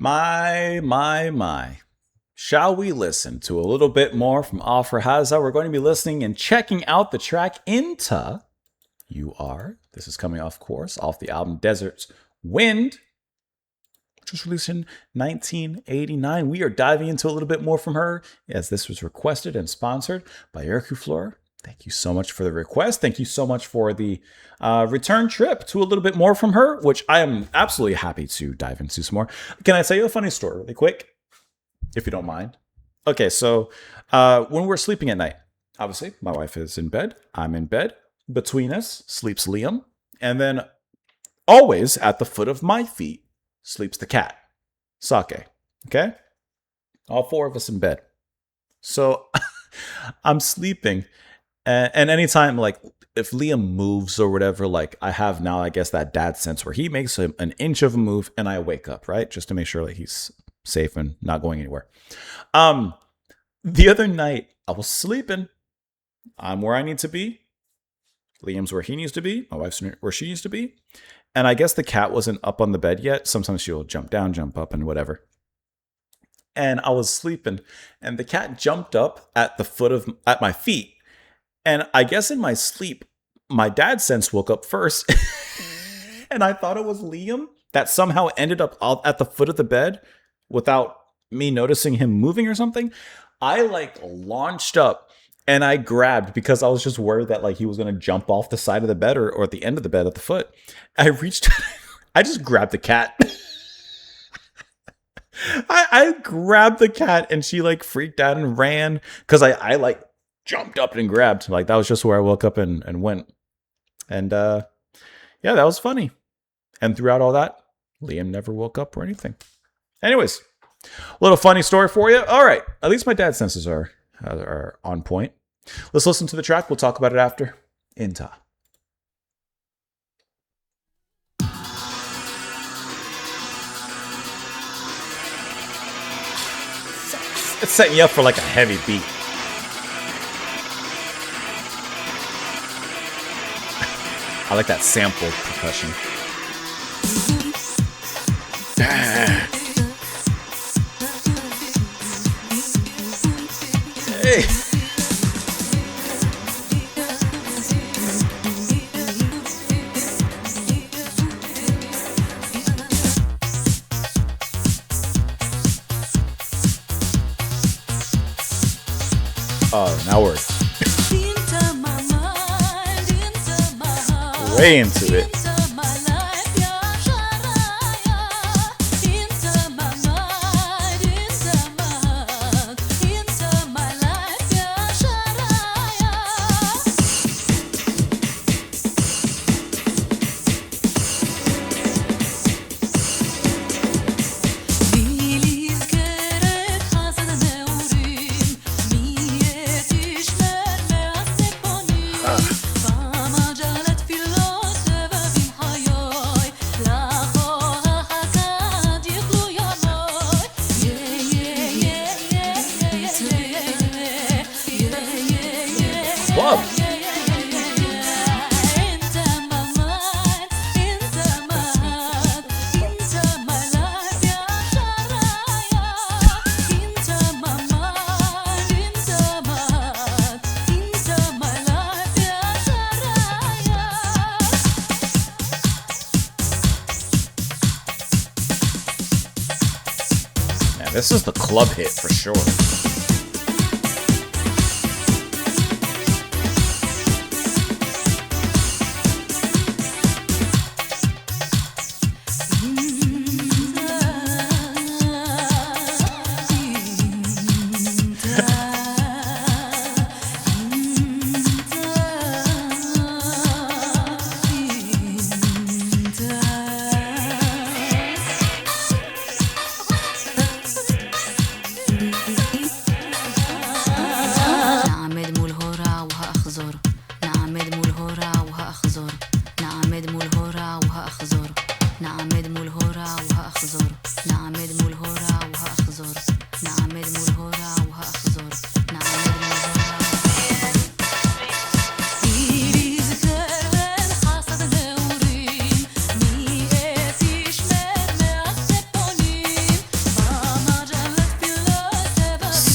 My. Shall we listen to a little bit more from Ofra Haza? We're going to be listening and checking out the track Into You Are. This is coming off course off the album Desert's Wind, which was released in 1989. We are diving into a little bit more from her as this was requested and sponsored by Lyrical. Thank you so much for the request. Thank you so much for the return trip to a little bit more from her, which I am absolutely happy to dive into some more. Can I tell you a funny story really quick, if you don't mind? Okay, so when we're sleeping at night, obviously my wife is in bed, I'm in bed. Between us sleeps Liam, and then always at the foot of my feet sleeps the cat, Sake. Okay? All four of us in bed. So I'm sleeping. And anytime, like, if Liam moves or whatever, like, I have now, I guess, that dad sense where he makes an inch of a move and I wake up, right? Just to make sure that he's safe and not going anywhere. The other night, I was sleeping. I'm where I need to be. Liam's where he needs to be. My wife's where she needs to be. And I guess the cat wasn't up on the bed yet. Sometimes she'll jump down, jump up, and whatever. And I was sleeping, and the cat jumped up at my feet. And I guess in my sleep, my dad sense woke up first. And I thought it was Liam that somehow ended up at the foot of the bed without me noticing him moving or something. I launched up and I grabbed, because I was just worried that he was going to jump off the side of the bed or at the end of the bed at the foot. I reached, I just grabbed the cat. I grabbed the cat and she freaked out and ran because I jumped up and grabbed. That was just where I woke up and went. And yeah, that was funny. And throughout all that, Liam never woke up or anything. Anyways, a little funny story for you. All right, at least my dad's senses are on point. Let's listen to the track. We'll talk about it after. Into. It's setting you up for a heavy beat. I like that sample percussion. Hey. Oh, now we're way into it. This is the club hit for sure.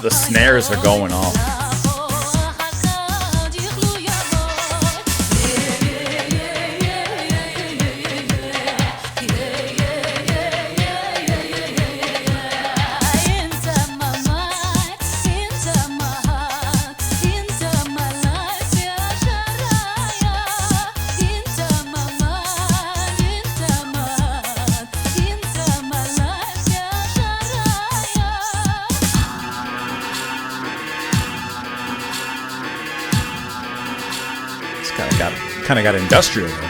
the snares are going off. Kind of got industrial there.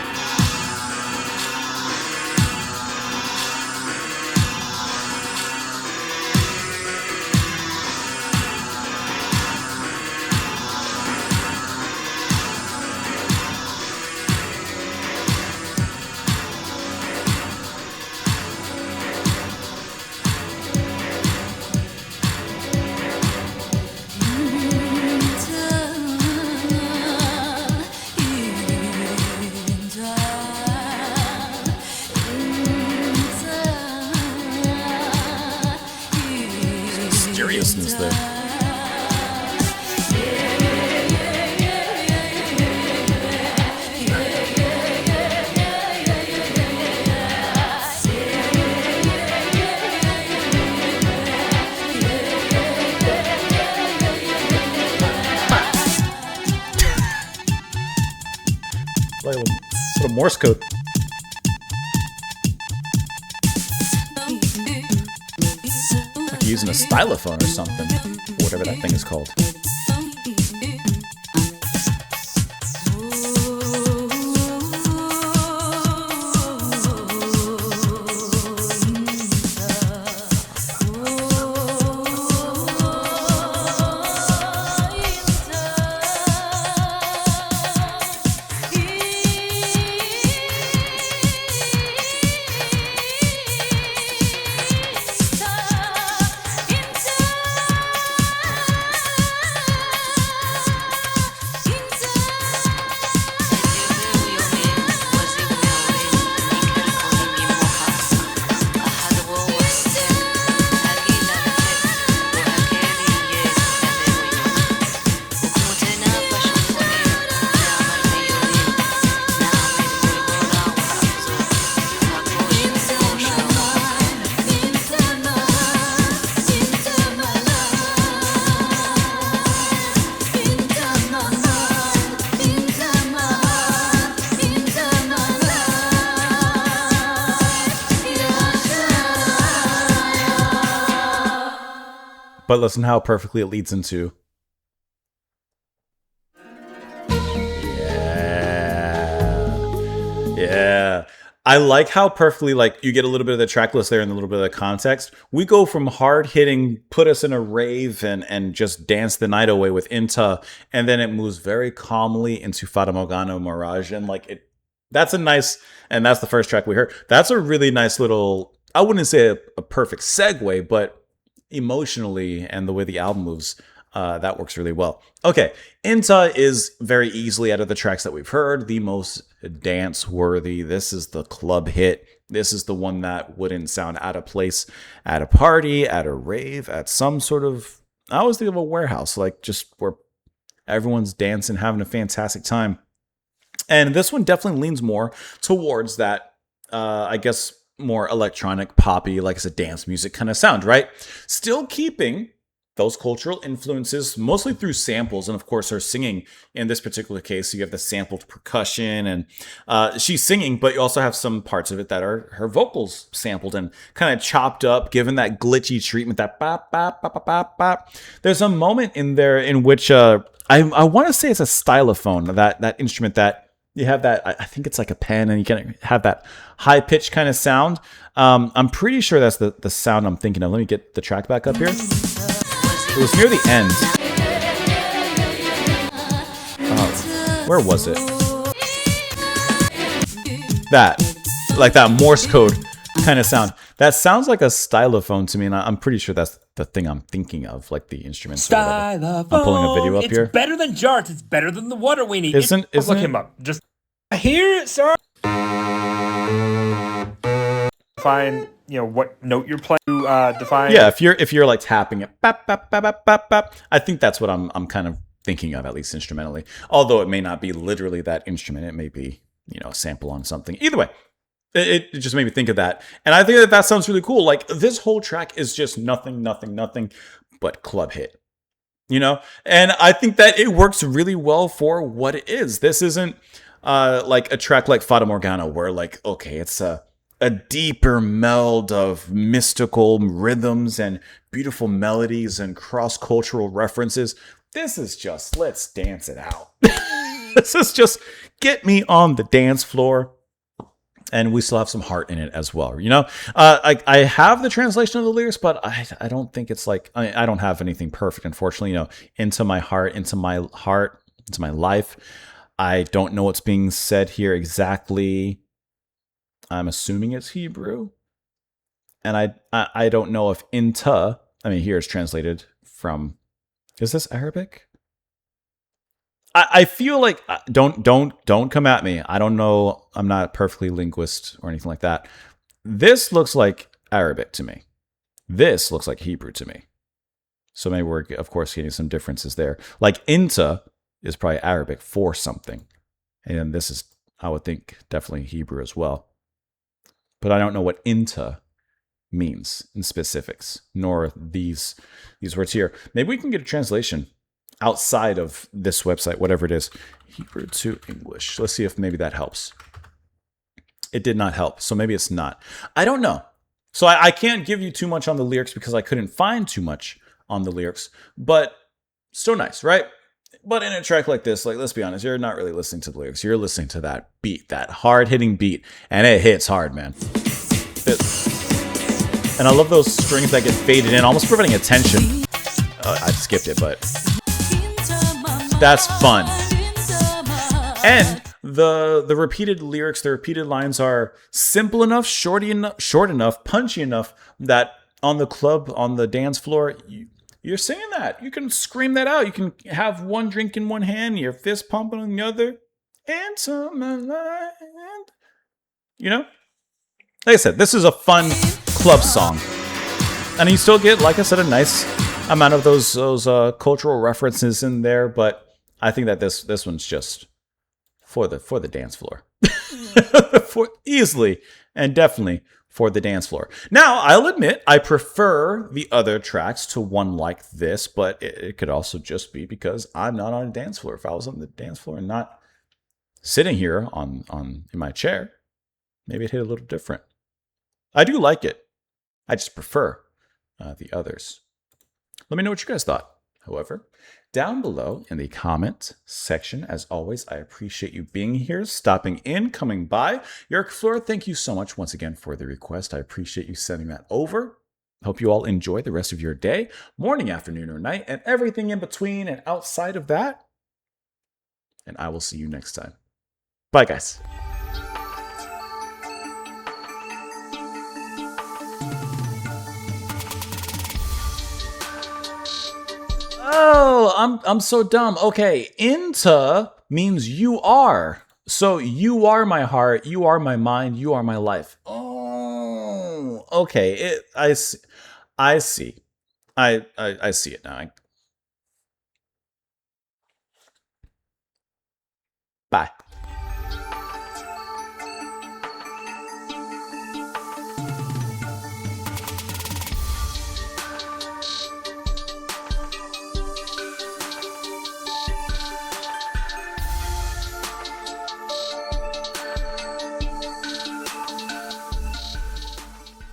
Seriousness there. Like a little Morse code. Like using a stylophone or something, or whatever that thing is called. But listen how perfectly it leads into. Yeah. I like how perfectly, like, you get a little bit of the track list there and a little bit of the context. We go from hard hitting, put us in a rave and just dance the night away with Inta, and then it moves very calmly into Fata Morgana Mirage. And like that's a nice, and that's the first track we heard. That's a really nice little, I wouldn't say a perfect segue, but emotionally and the way the album moves, that works really well. Okay, Inta is very easily, out of the tracks that we've heard, the most dance worthy. This is the club hit. This is the one that wouldn't sound out of place at a party, at a rave, at some sort of, I always think of a warehouse, like just where everyone's dancing, having a fantastic time. And this one definitely leans more towards that, I guess, more electronic, poppy, like I said, dance music kind of sound, right? Still keeping those cultural influences, mostly through samples, and of course her singing in this particular case. So you have the sampled percussion, and she's singing, but you also have some parts of it that are her vocals sampled and kind of chopped up, given that glitchy treatment, that bop, bop, bop, bop, bop, bop. There's a moment in there in which I want to say it's a stylophone, that instrument that you have that, I think it's like a pen, and you can have that high pitched kind of sound. I'm pretty sure that's the sound I'm thinking of. Let me get the track back up here. It was near the end. Where was it? That, like that Morse code kind of sound. That sounds like a stylophone to me, and I'm pretty sure that's the thing I'm thinking of, like the instruments. Stylophone. I'm pulling a video up here. It's better than Jart. It's better than the water weenie. Isn't look it? him up. Just here, sir. Find what note you're playing to define. Yeah, if you're like tapping it, bap, bap, bap, bap, bap, bap, I think that's what I'm kind of thinking of, at least instrumentally. Although it may not be literally that instrument, it may be a sample on something. Either way, it just made me think of that, and I think that sounds really cool. Like this whole track is just nothing, nothing, nothing but club hit. And I think that it works really well for what it is. This isn't like a track like Fata Morgana where like, okay, it's a deeper meld of mystical rhythms and beautiful melodies and cross-cultural references. This is just, let's dance it out. This is just get me on the dance floor. And we still have some heart in it as well. I have the translation of the lyrics, but I don't think it's like, I don't have anything perfect, unfortunately. Into my heart, into my life. I don't know what's being said here exactly. I'm assuming it's Hebrew. And I don't know if into, here it's translated from, is this Arabic? I feel like don't come at me. I don't know. I'm not a perfectly linguist or anything like that. This looks like Arabic to me. This looks like Hebrew to me. So maybe we're of course getting some differences there. Like into is probably Arabic for something, and this is, I would think, definitely Hebrew as well. But I don't know what into means in specifics, nor these words here. Maybe we can get a translation outside of this website, whatever it is, Hebrew to English. Let's see if maybe that helps. It did not help, so maybe it's not. I don't know. So I can't give you too much on the lyrics because I couldn't find too much on the lyrics, but still nice, right? But in a track like this, like, let's be honest, you're not really listening to the lyrics. You're listening to that beat, that hard-hitting beat, and it hits hard, man. And I love those strings that get faded in, almost preventing attention. I skipped it, but that's fun. And the repeated lyrics, the repeated lines are simple enough, short enough, punchy enough that on the club, on the dance floor, you're saying that. You can scream that out. You can have one drink in one hand, your fist pumping on the other. Into my land. Like I said, this is a fun club song. And you still get, like I said, a nice amount of those cultural references in there, but I think that this one's just for the dance floor. For easily and definitely for the dance floor. Now, I'll admit I prefer the other tracks to one like this, but it could also just be because I'm not on a dance floor. If I was on the dance floor and not sitting here in my chair, maybe it hit a little different. I do like it. I just prefer the others. Let me know what you guys thought. However, down below in the comment section, as always, I appreciate you being here, stopping in, coming by. Lyrical Flora, thank you so much once again for the request. I appreciate you sending that over. Hope you all enjoy the rest of your day, morning, afternoon, or night, and everything in between and outside of that. And I will see you next time. Bye, guys. Oh, I'm so dumb. Okay, into means you are. So you are my heart, you are my mind, you are my life. Oh, okay. I see. I see. I see it now. Bye.